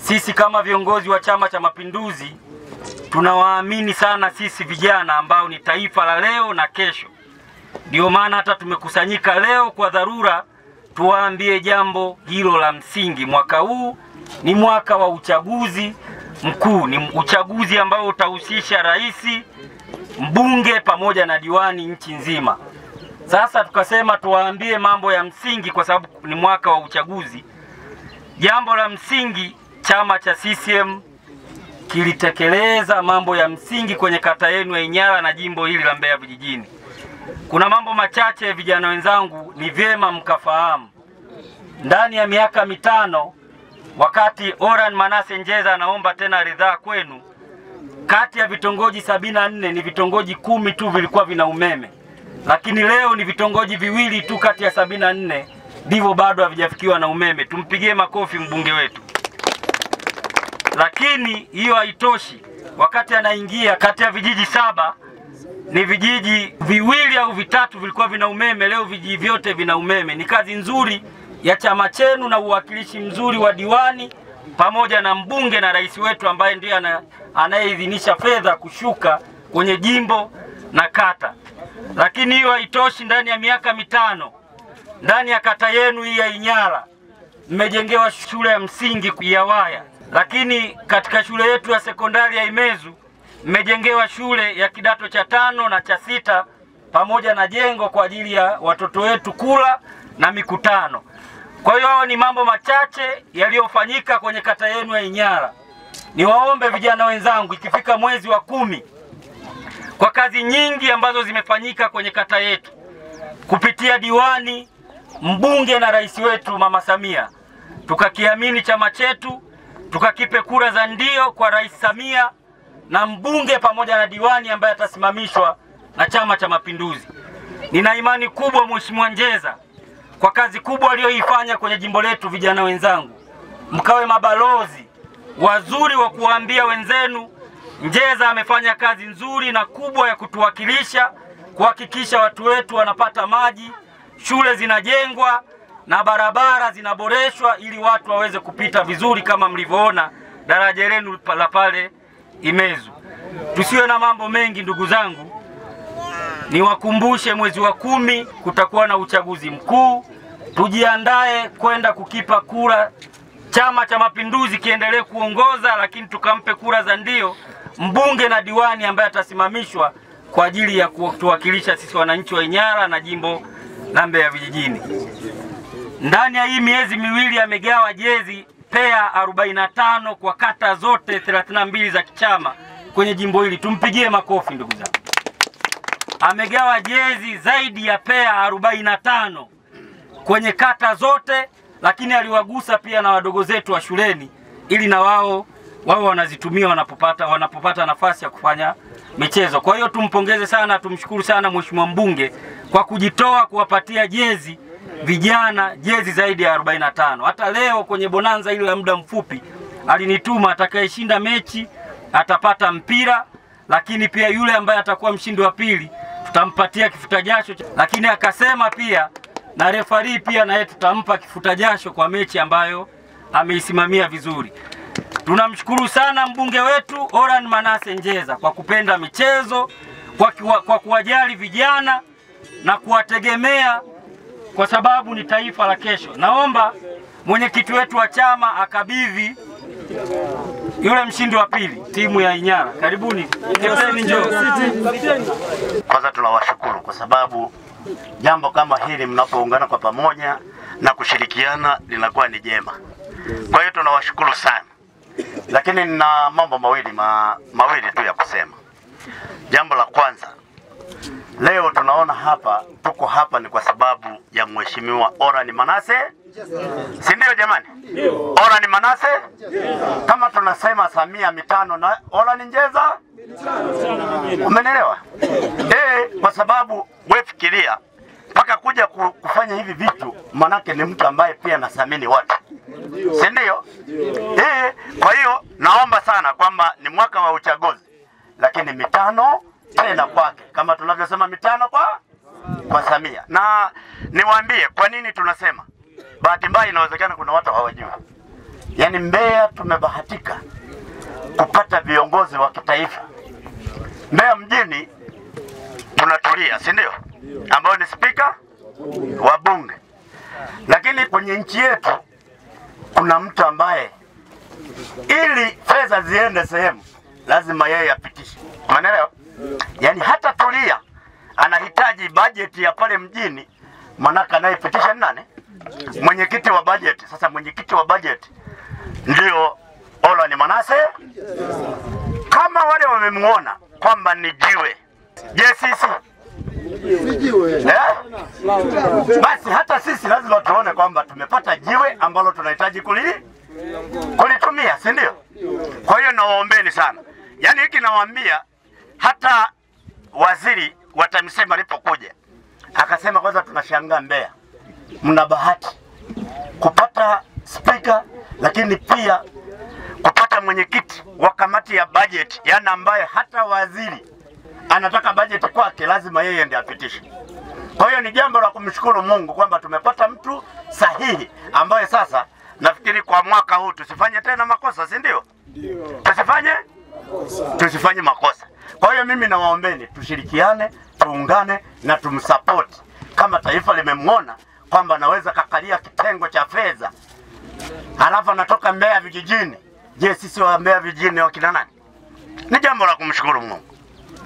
sisi kama viongozi wa Chama cha Mapinduzi tunawaamini sana sisi vijana ambao ni taifa la leo na kesho. Ndio maana hata tumekusanyika leo kwa dharura tuwaambie jambo hilo la msingi. Mwaka huu ni mwaka wa uchaguzi mkuu, ni uchaguzi ambao utahusisha rais, mbunge pamoja na diwani nchi nzima. Sasa tukasema tuwaambie mambo ya msingi kwa sababu ni mwaka wa uchaguzi. Jambo la msingi, chama cha CCM kilitekeleza mambo ya msingi kwenye kata yenu ya Inyala na jimbo hili la Mbeya vijijini. Kuna mambo machache vijana wenzangu ni vyema mkafahamu. Ndani ya miaka mitano, wakati Oran Manase Njeza anaomba tena ridhaa kwenu, kati ya vitongoji 74 ni vitongoji 10 tu vilikuwa vina umeme. Lakini leo ni vitongoji viwili tu kati ya 74 ndivyo bado havijafikiwa na umeme. Tumpigie makofi mbunge wetu. Lakini hiyo haitoshi. Wakati anaingia, kati ya vijiji 7 ni vijiji viwili au vitatu vilikuwa vina umeme, leo vijiji vyote vina umeme. Ni kazi nzuri ya chama chenu na uwakilishi mzuri wa diwani pamoja na mbunge na rais wetu ambaye ndiye anayeidhinisha fedha kushuka kwenye jimbo na kata. Lakini hiyo haitoshi. Ndani ya miaka mitano, ndani ya kata yenu hii ya Inyala mmejengewa shule ya msingi ya Waya. Lakini katika shule yetu ya sekondari ya Imezu mmejengewa shule ya kidato cha 5 na cha 6 pamoja na jengo kwa ajili ya watoto wetu kula na mikutano. Kwa hiyo hao ni mambo machache yaliyofanyika kwenye kata yenu ya Inyala. Niwaombe vijana wenzangu, ikifika mwezi wa 10, kwa kazi nyingi ambazo zimefanyika kwenye kata yetu kupitia diwani, mbunge na rais wetu Mama Samia, tukakiamini chama chetu, tukakipe kura za ndio kwa Rais Samia na mbunge pamoja na diwani ambaye atasimamishwa na Chama cha Mapinduzi. Nina imani kubwa Mheshimiwa Njeza kwa kazi kubwa aliyoifanya kwenye jimbo letu. Vijana wenzangu, mkawe mabalozi wazuri wa kuambia wenzenu Njeza amefanya kazi nzuri na kubwa ya kutuwakilisha, kuhakikisha watu wetu wanapata maji, shule zinajengwa na barabara zinaboreshwa ili watu waweze kupita vizuri kama mlivyoona daraja lenu la pale Imezu. Tusiwe na mambo mengi ndugu zangu. Niwakumbushe mwezi wa 10 kutakuwa na uchaguzi mkuu. Tujiandae kwenda kukipa kura Chama cha Mapinduzi kiendelee kuongoza, lakini tukampe kura za ndio mbunge na diwani ambaye atasimamishwa kwa ajili ya kutuwakilisha sisi wananchi wa Inyala na jimbo la Mbeya vijijini. Ndani ya hii miezi miwili amegawa jezi pea 45 kwa kata zote 32 za kichama kwenye jimbo hili. Tumpigie makofi ndugu zangu. Amegawa jezi zaidi ya pea 45 kwenye kata zote, lakini aliwagusa pia na wadogo zetu wa shuleni ili na wao wanazitumia wanapopata nafasi ya kufanya michezo. Kwa hiyo tumpongeze sana, tumshukuru sana Mheshimiwa mbunge kwa kujitoa kuwapatia jezi vijana, jezi zaidi ya 45. Hata leo kwenye bonanza ile la muda mfupi alinituma atakayeshinda mechi atapata mpira, lakini pia yule ambaye atakuwa mshindi wa pili tutampatia kifuta jasho, lakini akasema pia na refari pia naye tutampa kifuta jasho kwa mechi ambayo ameisimamia vizuri. Tunamshukuru sana mbunge wetu Oran Manase Njeza kwa kupenda michezo, kwa kuwajali vijana na kuwategemea kwa sababu ni taifa la kesho. Naomba mwenyekiti wetu wa chama akabidhi yule mshindi wa pili timu ya Inyala. Karibuni. Kwanza tunawashukuru kwa sababu jambo kama hili mnapoungana kwa pamoja na kushirikiana linakuwa ni jema. Kwa hiyo tunawashukuru sana. Lakini nina mambo mawili tu ya kusema. Jambo la kwanza, leo tunaona tuko hapa ni kwa sababu ya Mheshimiwa Oran Manase. Si ndio jamani? Oran Manase. Kama tunasema Samia mitano na Oran Njeza. Umeelewa? Kwa sababu wewe fikiria mpaka kuja kufanya hivi vitu, manake ni mtu ambaye pia anathamini watu. Si ndio? Kwa hiyo naomba sana kwamba ni mwaka wa uchaguzi, lakini mitano tena kwake, kama tunavyosema mitano kwa Samia. Na niwaambie kwa nini tunasema. Bahati mbaya inawezekana kuna watu hawajui. Yaani Mbeya tumebahatika kupata viongozi wa kitaifa. Mbeya mjini tunatulia, si ndio? Ambao ni spika wa bunge. Lakini kwenye nchi yetu kuna mtu ambaye ili fedha ziende sehemu lazima yeye apitishe. Umeelewa? Yaani hata Tulia anahitaji bajeti ya pale mjini, manaka anayepitisha ni nani? Mwenyekiti wa bajeti. Sasa mwenyekiti wa bajeti ndio Olani Manase. Kama wale wamemuona kwamba ni jiwe, je, sisi basi hata sisi lazima tuone kwamba tumepata jiwe ambalo tunahitaji kulitumia, si ndio? Kwa hiyo nawaombeni sana. Yaani hiki nawaambia, hata waziri wa TAMISEMI alipokuja akasema kwanza tunashangaa Mbeya mna bahati kupata spika, lakini pia kupata mwenyekiti wa kamati ya budget, yaani ambaye hata waziri anataka budget kwake lazima yeye ndiye apitishe. Kwa hiyo ni jambo la kumshukuru Mungu kwamba tumepata mtu sahihi ambaye sasa nafikiri kwa mwaka huu tusifanye tena makosa, si ndio? Tusifanye makosa. Kwa hiyo mimi nawaombeni tushirikiane, tuungane na tumsupport. Kama taifa limemwona kwamba anaweza kakalia kitengo cha fedha, halafu anatoka Mbeya vijijini, je, sisi wa Mbeya vijijini wakina nani? Ni jambo la kumshukuru Mungu,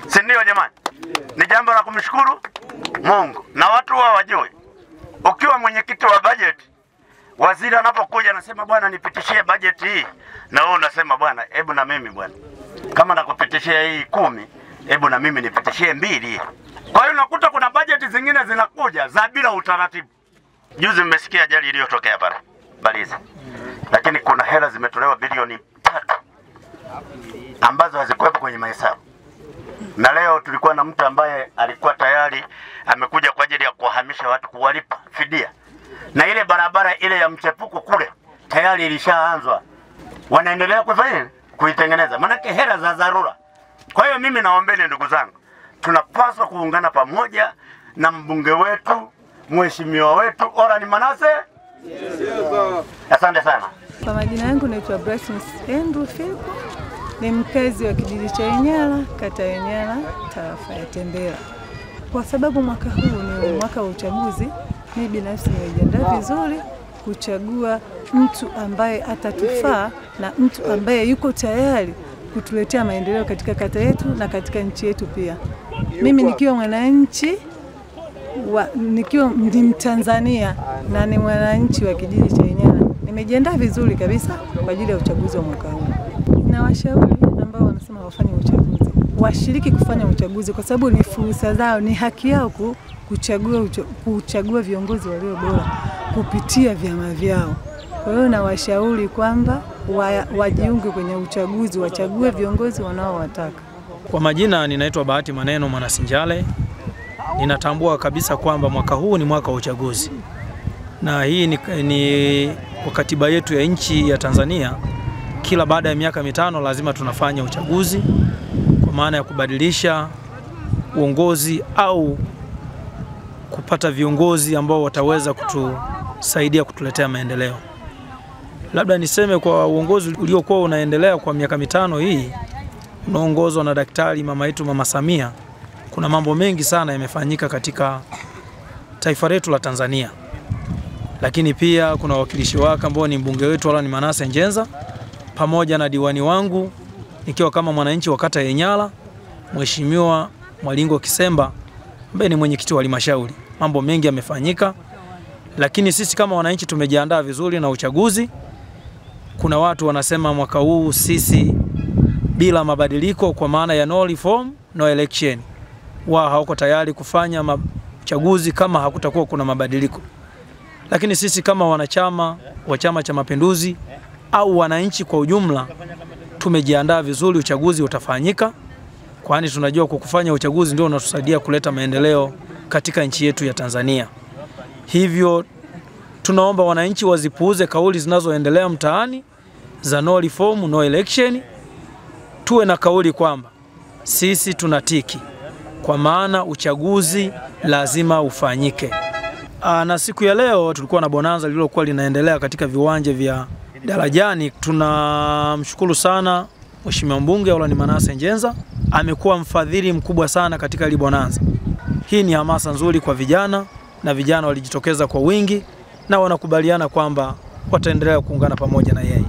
si ndio jamani? Ni jambo la kumshukuru Mungu. Na watu wao wajue, ukiwa mwenyekiti wa bajeti, waziri anapokuja anasema bwana nipitishie bajeti hii, na wewe unasema bwana hebu na mimi bwana kama nakupitishia hii 10, hebu na mimi nipitishie 2. Kwa hiyo unakuta kuna bajeti zingine zinakuja za bila utaratibu. Juzi mmesikia ajali iliyotokea pale Baliza, lakini kuna hela zimetolewa bilioni 3 ambazo hazikuwepo kwenye mahesabu. Na leo tulikuwa na mtu ambaye alikuwa tayari amekuja kwa ajili ya kuhamisha watu, kuwalipa fidia, na ile barabara ile ya mchepuko kule tayari ilishaanzwa, wanaendelea kufanya kuitengeneza, manake hela za dharura. Kwa hiyo mimi naombeni ndugu zangu, tunapaswa kuungana pamoja na mbunge wetu, mheshimiwa wetu Olani Manase. Asante sana. Kwa majina yangu naitwa Brasmus Andrew Philip, ni mkazi wa kijiji cha Inyala, kata ya Inyala, tarafa ya Tembela. Kwa sababu mwaka huu ni mwaka wa uchaguzi, mimi binafsi nimejiandaa vizuri kuchagua mtu ambaye atatufaa na mtu ambaye yuko tayari kutuletea maendeleo katika kata yetu na katika nchi yetu pia. Mimi nikiwa mwananchi nikiwa ni Mtanzania na ni mwananchi wa kijiji cha Inyala, nimejiandaa vizuri kabisa kwa ajili ya uchaguzi wa mwaka huu. Na washauri ambao wanasema wafanye uchaguzi, washiriki kufanya uchaguzi kwa sababu ni fursa zao, ni haki yao kuchagua viongozi walio bora kupitia vyama vyao. Kwa hiyo na washauri kwamba wajiunge kwenye uchaguzi, wachague viongozi wanaowataka. Kwa majina ninaitwa Bahati Maneno Mwanasinjale. Ninatambua kabisa kwamba mwaka huu ni mwaka wa uchaguzi. Na hii ni kwa katiba yetu ya nchi ya Tanzania, kila baada ya miaka 5 lazima tunafanya uchaguzi kwa maana ya kubadilisha uongozi au kupata viongozi ambao wataweza kutusaidia kutuletea maendeleo. Labda niseme kwa uongozi uliokuwa unaendelea kwa miaka 5 hii unaongozwa na daktari mama yetu Mama Samia, kuna mambo mengi sana yamefanyika katika taifa letu la Tanzania. Lakini pia kuna wakilishi wake ambao ni mbunge wetu Olani Manase Njenza pamoja na diwani wangu nikiwa kama mwananchi wa kata ya Inyala, Mheshimiwa Mwalingo Kisemba ambaye ni mwenyekiti wa halmashauri. Mambo mengi yamefanyika, lakini sisi kama wananchi tumejiandaa vizuri na uchaguzi. Kuna watu wanasema mwaka huu sisi bila mabadiliko, kwa maana ya no reform no election, wao hawako tayari kufanya uchaguzi kama hakutakuwa kuna mabadiliko. Lakini sisi kama wanachama wa Chama cha Mapinduzi au wananchi kwa ujumla tumejiandaa vizuri, uchaguzi utafanyika, kwani tunajua kwa kufanya uchaguzi ndio unatusaidia kuleta maendeleo katika nchi yetu ya Tanzania. Hivyo tunaomba wananchi wazipuuze kauli zinazoendelea mtaani za no reform no election. Tuwe na kauli kwamba sisi tunatiki, kwa maana uchaguzi lazima ufanyike. Na siku ya leo tulikuwa na bonanza lililokuwa linaendelea katika viwanja vya Darajani tunamshukuru sana Mheshimiwa Mbunge Olani Manase Njenza, amekuwa mfadhili mkubwa sana katika hili bonanza. Hii ni hamasa nzuri kwa vijana na vijana walijitokeza kwa wingi na wanakubaliana kwamba wataendelea kuungana pamoja na yeye.